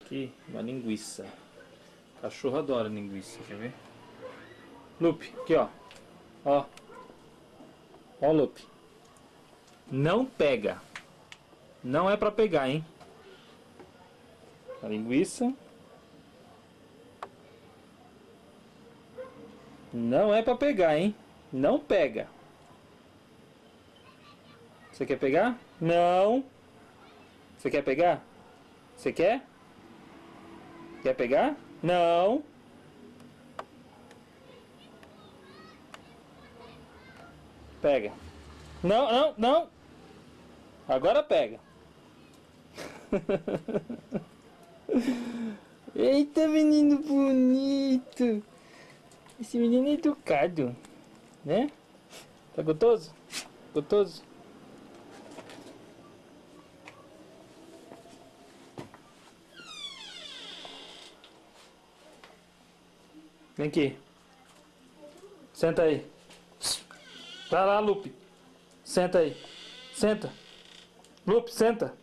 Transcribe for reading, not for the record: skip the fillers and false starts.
Aqui, uma linguiça. Cachorro adora linguiça, quer ver? Lupe, aqui ó. Ó. Ó, Lupe. Não pega. Não é pra pegar, hein? A linguiça. Não é pra pegar, hein? Não pega. Você quer pegar? Não. Você quer pegar? Você quer? Quer pegar? Não. Pega. Não, não, não. Agora pega. Eita, menino bonito. Esse menino é educado, né? Tá gostoso? Gostoso? Vem aqui. Senta aí. Vai lá, Lupe. Senta aí. Senta. Lupe, senta.